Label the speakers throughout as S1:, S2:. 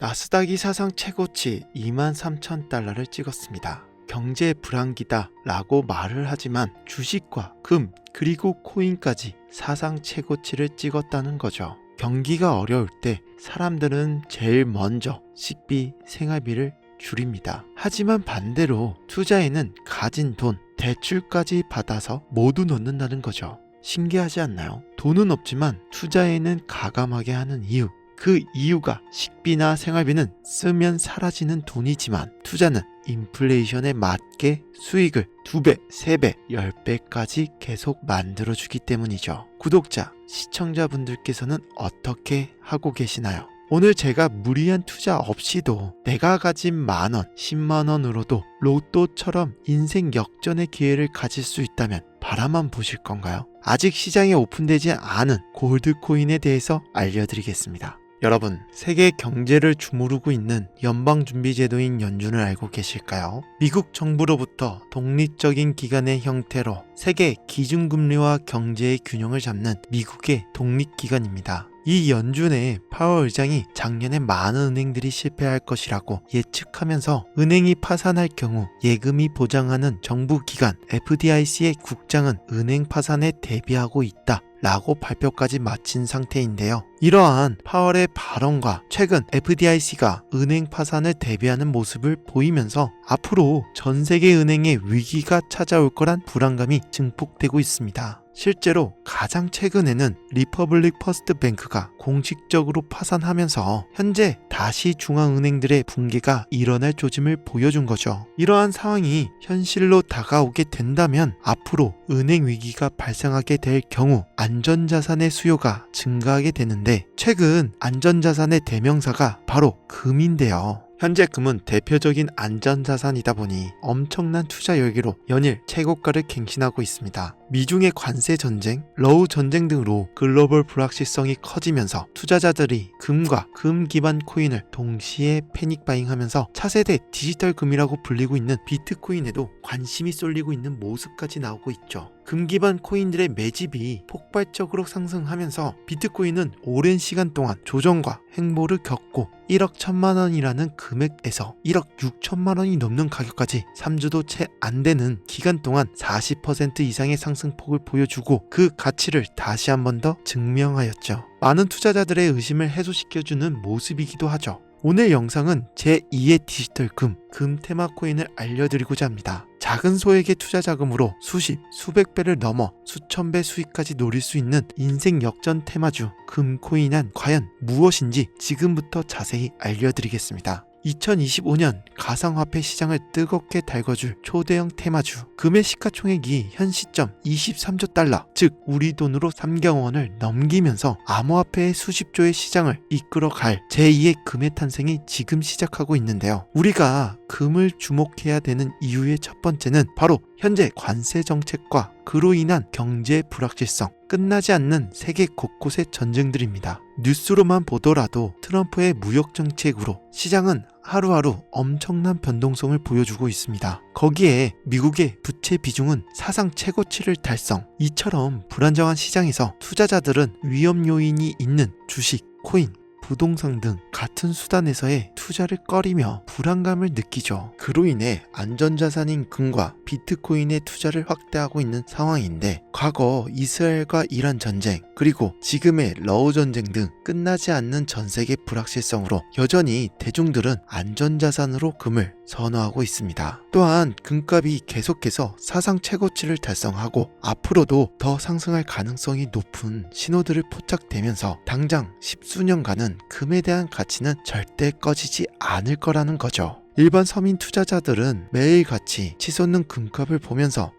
S1: 나스닥이 사상 최고치 23,000달러를 찍었습니다. 경제 불황기다 라고 말을 하지만 주식과 금 그리고 코인까지 사상 최고치를 찍었다는 거죠. 경기가 어려울 때 사람들은 제일 먼저 식비, 생활비를 줄입니다. 하지만 반대로 투자에는 가진 돈, 대출까지 받아서 모두 넣는다는 거죠. 신기하지 않나요? 돈은 없지만 투자에는 가감하게 하는 이유, 그 이유가 식비나 생활비는 쓰면 사라지는 돈이지만 투자는 인플레이션에 맞게 수익을 2배, 3배, 10배까지 계속 만들어주기 때문이죠. 구독자, 시청자분들께서는 어떻게 하고 계시나요? 오늘 제가 무리한 투자 없이도 내가 가진 만원, 10만원으로도 로또처럼 인생 역전의 기회를 가질 수 있다면 바라만 보실 건가요? 아직 시장에 오픈되지 않은 골드코인에 대해서 알려드리겠습니다. 여러분, 세계 경제를 주무르고 있는 연방준비제도인 연준을 알고 계실까요? 미국 정부로부터 독립적인 기관의 형태로 세계 기준금리와 경제의 균형을 잡는 미국의 독립기관입니다. 이 연준의 파월 의장이 작년에 많은 은행들이 실패할 것이라고 예측하면서 은행이 파산할 경우 예금이 보장하는 정부기관 FDIC의 국장은 은행 파산에 대비하고 있다 라고 발표까지 마친 상태인데요. 이러한 파월의 발언과 최근 FDIC가 은행 파산을 대비하는 모습을 보이면서 앞으로 전 세계 은행의 위기가 찾아올 거란 불안감이 증폭되고 있습니다. 실제로 가장 최근에는 리퍼블릭 퍼스트 뱅크가 공식적으로 파산하면서 현재 다시 중앙은행들의 붕괴가 일어날 조짐을 보여준 거죠. 이러한 상황이 현실로 다가오게 된다면 앞으로 은행 위기가 발생하게 될 경우 안전자산의 수요가 증가하게 되는데 최근 안전자산의 대명사가 바로 금인데요. 현재 금은 대표적인 안전자산이다 보니 엄청난 투자 열기로 연일 최고가를 갱신하고 있습니다. 미중의 관세 전쟁, 러우 전쟁 등으로 글로벌 불확실성이 커지면서 투자자들이 금과 금 기반 코인을 동시에 패닉 바잉하면서 차세대 디지털 금이라고 불리고 있는 비트코인에도 관심이 쏠리고 있는 모습까지 나오고 있죠. 금 기반 코인들의 매집이 폭발적으로 상승하면서 비트코인은 오랜 시간 동안 조정과 횡보를 겪고 1억 1천만 원이라는 금액에서 1억 6천만 원이 넘는 가격까지 3주도 채 안 되는 기간 동안 40% 이상의 상승폭을 보여주고 그 가치를 다시 한 번 더 증명하였죠. 많은 투자자들의 의심을 해소시켜주는 모습이기도 하죠. 오늘 영상은 제2의 디지털 금 테마 코인을 알려드리고자 합니다. 작은 소액의 투자 자금으로 수십, 수백 배를 넘어 수천 배 수익까지 노릴 수 있는 인생 역전 테마주 금 코인은 과연 무엇인지 지금부터 자세히 알려드리겠습니다. 2025년 가상화폐 시장을 뜨겁게 달궈줄 초대형 테마주 금의 시가총액이 현 시점 23조 달러, 즉 우리 돈으로 3경 원을 넘기면서 암호화폐의 수십조의 시장을 이끌어갈 제2의 금의 탄생이 지금 시작하고 있는데요. 우리가 금을 주목해야 되는 이유의 첫 번째는 바로 현재 관세 정책과 그로 인한 경제 불확실성, 끝나지 않는 세계 곳곳의 전쟁들입니다. 뉴스로만 보더라도 트럼프의 무역 정책으로 시장은 하루하루 엄청난 변동성을 보여주고 있습니다. 거기에 미국의 부채 비중은 사상 최고치를 달성. 이처럼 불안정한 시장에서 투자자들은 위험 요인이 있는 주식, 코인, 부동산 등 같은 수단에서의 투자를 꺼리며 불안감을 느끼죠. 그로 인해 안전자산인 금과 비트코인의 투자를 확대하고 있는 상황인데 과거 이스라엘과 이란 전쟁 그리고 지금의 러우 전쟁 등 끝나지 않는 전세계 불확실성으로 여전히 대중들은 안전자산으로 금을 선호하고 있습니다. 또한 금값이 계속해서 사상 최고치를 달성하고 앞으로도 더 상승할 가능성이 높은 신호들을 포착되면서 당장 십수년간은 금에 대한 가치는 절대 꺼지지 않을 거라는 거죠. 일반 서민 투자자들은 매일같이 치솟는 금값을 보면서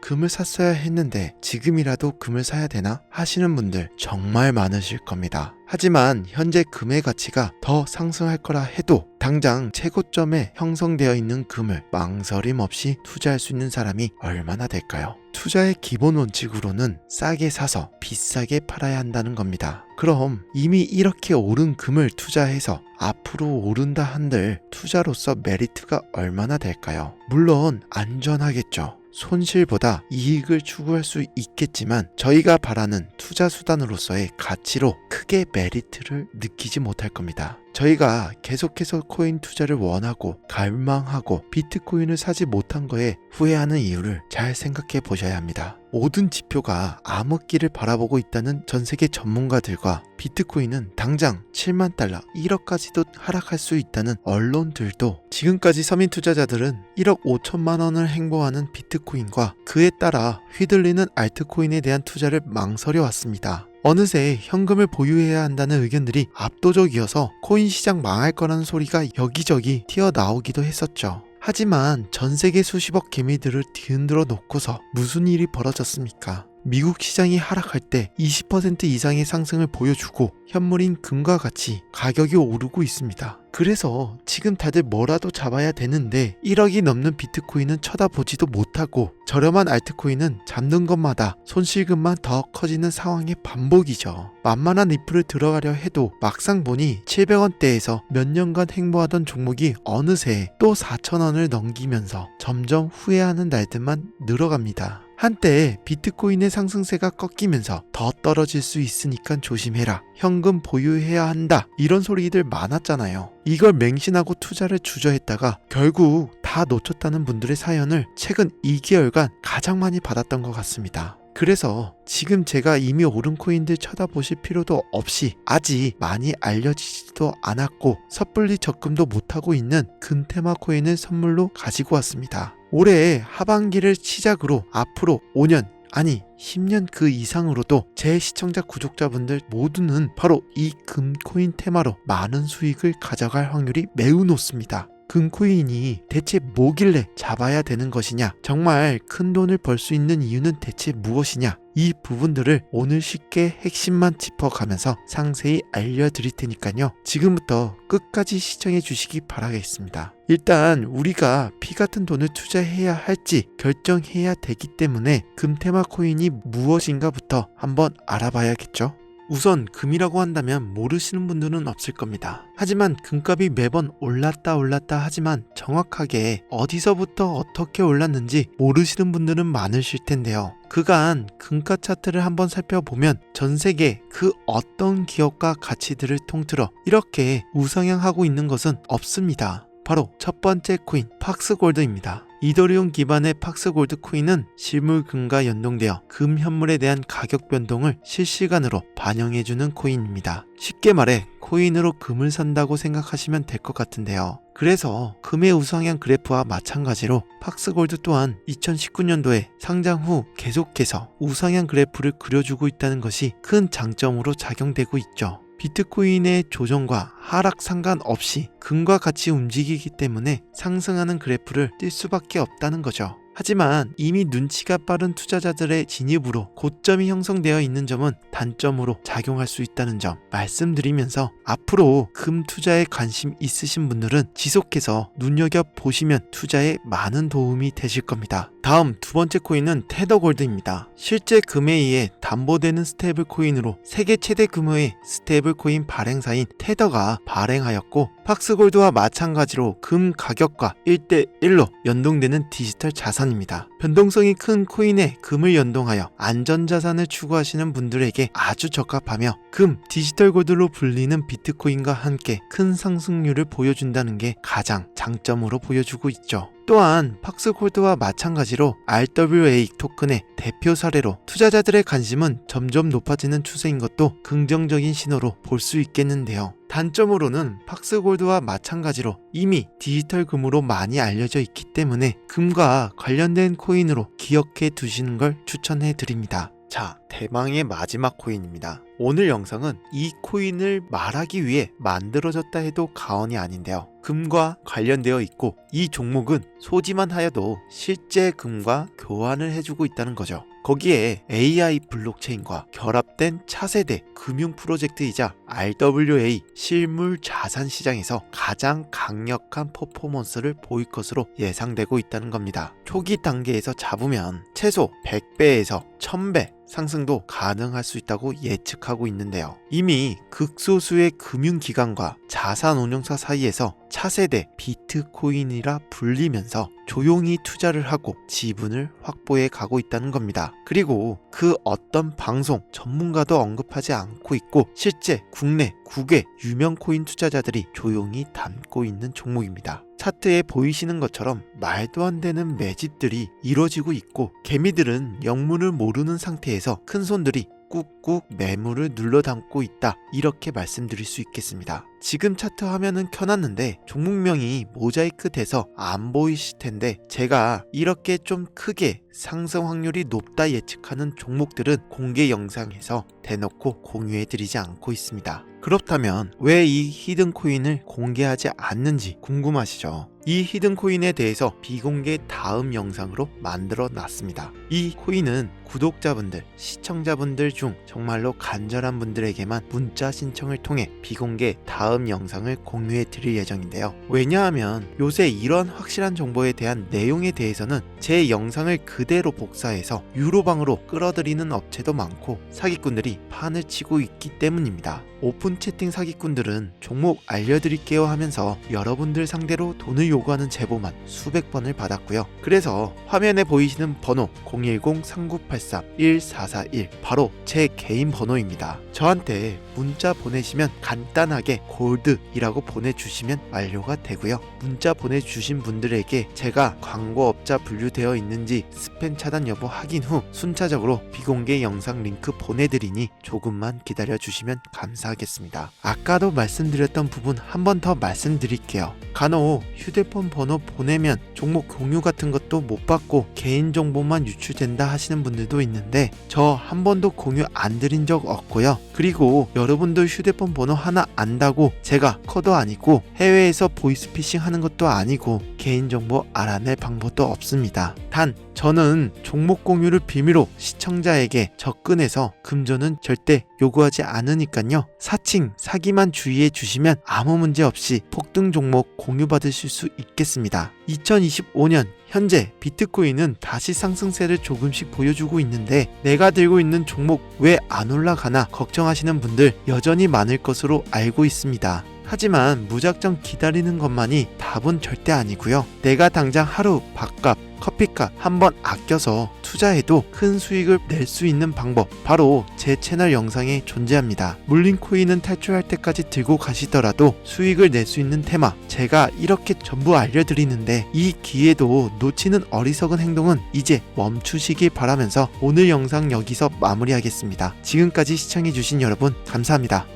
S1: 금을 샀어야 했는데 지금이라도 금을 사야 되나 하시는 분들 정말 많으실 겁니다. 하지만 현재 금의 가치가 더 상승할 거라 해도 당장 최고점에 형성되어 있는 금을 망설임 없이 투자할 수 있는 사람이 얼마나 될까요? 투자의 기본 원칙으로는 싸게 사서 비싸게 팔아야 한다는 겁니다. 그럼 이미 이렇게 오른 금을 투자해서 앞으로 오른다 한들 투자로서 메리트가 얼마나 될까요? 물론 안전하겠죠. 손실보다 이익을 추구할 수 있겠지만 저희가 바라는 투자 수단으로서의 가치로 크게 메리트를 느끼지 못할 겁니다. 저희가 계속해서 코인 투자를 원하고 갈망하고 비트코인을 사지 못한 거에 후회하는 이유를 잘 생각해 보셔야 합니다. 모든 지표가 암흑기를 바라보고 있다는 전세계 전문가들과 비트코인은 당장 7만 달러, 1억까지도 하락할 수 있다는 언론들도 지금까지 서민 투자자들은 1억 5천만 원을 행보하는 비트코인과 그에 따라 휘둘리는 알트코인에 대한 투자를 망설여 왔습니다. 어느새 현금을 보유해야 한다는 의견들이 압도적이어서 코인 시장 망할 거라는 소리가 여기저기 튀어나오기도 했었죠. 하지만 전 세계 수십억 개미들을 뒤흔들어 놓고서 무슨 일이 벌어졌습니까? 미국 시장이 하락할 때 20% 이상의 상승을 보여주고 현물인 금과 같이 가격이 오르고 있습니다. 그래서 지금 다들 뭐라도 잡아야 되는데 1억이 넘는 비트코인은 쳐다보지도 못하고 저렴한 알트코인은 잡는 것마다 손실금만 더 커지는 상황의 반복이죠. 만만한 리플을 들어가려 해도 막상 보니 700원대에서 몇 년간 행보하던 종목이 어느새 또 4,000원을 넘기면서 점점 후회하는 날들만 늘어갑니다. 한때 비트코인의 상승세가 꺾이면서 더 떨어질 수 있으니까 조심해라. 현금 보유해야 한다. 이런 소리들 많았잖아요. 이걸 맹신하고 투자를 주저했다가 결국 다 놓쳤다는 분들의 사연을 최근 2개월간 가장 많이 받았던 것 같습니다. 그래서 지금 제가 이미 오른 코인들 쳐다보실 필요도 없이 아직 많이 알려지지도 않았고 섣불리 적금도 못하고 있는 금테마 코인을 선물로 가지고 왔습니다. 올해 하반기를 시작으로 앞으로 5년 아니 10년 그 이상으로도 제 시청자 구독자분들 모두는 바로 이 금코인 테마로 많은 수익을 가져갈 확률이 매우 높습니다. 금코인이 대체 뭐길래 잡아야 되는 것이냐, 정말 큰 돈을 벌 수 있는 이유는 대체 무엇이냐, 이 부분들을 오늘 쉽게 핵심만 짚어가면서 상세히 알려드릴 테니까요. 지금부터 끝까지 시청해 주시기 바라겠습니다. 일단 우리가 피 같은 돈을 투자해야 할지 결정해야 되기 때문에 금테마 코인이 무엇인가부터 한번 알아봐야겠죠. 우선 금이라고 한다면 모르시는 분들은 없을 겁니다. 하지만 금값이 매번 올랐다 하지만 정확하게 어디서부터 어떻게 올랐는지 모르시는 분들은 많으실 텐데요. 그간 금가 차트를 한번 살펴보면 전 세계 그 어떤 기업과 가치들을 통틀어 이렇게 우상향하고 있는 것은 없습니다. 바로 첫 번째 코인 팍스골드입니다. 이더리움 기반의 팍스골드 코인은 실물금과 연동되어 금 현물에 대한 가격 변동을 실시간으로 반영해주는 코인입니다. 쉽게 말해 코인으로 금을 산다고 생각하시면 될 것 같은데요. 그래서 금의 우상향 그래프와 마찬가지로 팍스골드 또한 2019년도에 상장 후 계속해서 우상향 그래프를 그려주고 있다는 것이 큰 장점으로 작용되고 있죠. 비트코인의 조정과 하락 상관없이 금과 같이 움직이기 때문에 상승하는 그래프를 띌 수밖에 없다는 거죠. 하지만 이미 눈치가 빠른 투자자들의 진입으로 고점이 형성되어 있는 점은 단점으로 작용할 수 있다는 점 말씀드리면서 앞으로 금 투자에 관심 있으신 분들은 지속해서 눈여겨보시면 투자에 많은 도움이 되실 겁니다. 다음 두 번째 코인은 테더골드입니다. 실제 금에 의해 담보되는 스테이블 코인으로 세계 최대 규모의 스테이블 코인 발행사인 테더가 발행하였고 팍스골드와 마찬가지로 금 가격과 1대1로 연동되는 디지털 자산입니다. 변동성이 큰 코인에 금을 연동하여 안전자산을 추구하시는 분들에게 아주 적합하며 금, 디지털 골드로 불리는 비트코인과 함께 큰 상승률을 보여준다는 게 가장 장점으로 보여주고 있죠. 또한 팍스골드와 마찬가지로 RWA 토큰의 대표 사례로 투자자들의 관심은 점점 높아지는 추세인 것도 긍정적인 신호로 볼 수 있겠는데요. 단점으로는 팍스골드와 마찬가지로 이미 디지털 금으로 많이 알려져 있기 때문에 금과 관련된 코인으로 기억해 두시는 걸 추천해 드립니다. 자, 대망의 마지막 코인입니다. 오늘 영상은 이 코인을 말하기 위해 만들어졌다 해도 과언이 아닌데요. 금과 관련되어 있고 이 종목은 소지만 하여도 실제 금과 교환을 해주고 있다는 거죠. 거기에 AI 블록체인과 결합된 차세대 금융 프로젝트이자 RWA 실물 자산 시장에서 가장 강력한 퍼포먼스를 보일 것으로 예상되고 있다는 겁니다. 초기 단계에서 잡으면 최소 100배에서 1000배 상승도 가능할 수 있다고 예측하고 있는데요. 이미 극소수의 금융기관과 자산운용사 사이에서 차세대 비트코인이라 불리면서 조용히 투자를 하고 지분을 확보해 가고 있다는 겁니다. 그리고 그 어떤 방송, 전문가도 언급하지 않고 있고 실제 국내 국외 유명 코인 투자자들이 조용히 담고 있는 종목입니다. 차트에 보이시는 것처럼 말도 안 되는 매집들이 이루어지고 있고 개미들은 영문을 모르는 상태에서 큰손들이 꾹꾹 매물을 눌러 담고 있다, 이렇게 말씀드릴 수 있겠습니다. 지금 차트 화면은 켜놨는데 종목명이 모자이크 돼서 안 보이실 텐데 제가 이렇게 좀 크게 상승 확률이 높다 예측하는 종목들은 공개 영상에서 대놓고 공유해드리지 않고 있습니다. 그렇다면 왜 이 히든코인을 공개하지 않는지 궁금하시죠? 이 히든코인에 대해서 비공개 다음 영상으로 만들어 놨습니다. 이 코인은 구독자분들, 시청자분들 중 정말로 간절한 분들에게만 문자 신청을 통해 비공개 다음 영상을 공유해 드릴 예정인데요. 왜냐하면 요새 이런 확실한 정보에 대한 내용에 대해서는 제 영상을 그대로 복사해서 유로방으로 끌어들이는 업체도 많고 사기꾼들이 판을 치고 있기 때문입니다. 오픈 채팅 사기꾼들은 종목 알려드릴게요 하면서 여러분들 상대로 돈을 요구하는 제보만 수백 번을 받았고요. 그래서 화면에 보이시는 번호 010-3983-1441 바로 제 개인 번호입니다. 저한테 문자 보내시면 간단하게 골드이라고 보내주시면 완료가 되고요. 문자 보내주신 분들에게 제가 광고업자 분류되어 있는지 스팸 차단 여부 확인 후 순차적으로 비공개 영상 링크 보내드리니 조금만 기다려주시면 감사하겠습니다. 아까도 말씀드렸던 부분 한 번 더 말씀드릴게요. 간혹 휴대폰 번호 보내면 종목 공유 같은 것도 못 받고 개인정보만 유출된다 하시는 분들도 있는데 저 한 번도 공유 안 드린 적 없고요. 그리고 여러분들 휴대폰 번호 하나 안다고 제가 커도 아니고 해외에서 보이스피싱 하는 것도 아니고 개인정보 알아낼 방법도 없습니다. 단 저는 종목 공유를 빌미로 시청자에게 접근해서 금전은 절대 요구하지 않으니까요. 사칭, 사기만 주의해 주시면 아무 문제 없이 폭등 종목 공유 받으실 수 있겠습니다. 2025년 현재 비트코인은 다시 상승세를 조금씩 보여주고 있는데 내가 들고 있는 종목 왜 안 올라가나 걱정하시는 분들 여전히 많을 것으로 알고 있습니다. 하지만 무작정 기다리는 것만이 답은 절대 아니고요. 내가 당장 하루 밥값, 커피값 한번 아껴서 투자해도 큰 수익을 낼 수 있는 방법 바로 제 채널 영상에 존재합니다. 물린 코인은 탈출할 때까지 들고 가시더라도 수익을 낼 수 있는 테마 제가 이렇게 전부 알려드리는데 이 기회도 놓치는 어리석은 행동은 이제 멈추시길 바라면서 오늘 영상 여기서 마무리하겠습니다. 지금까지 시청해주신 여러분 감사합니다.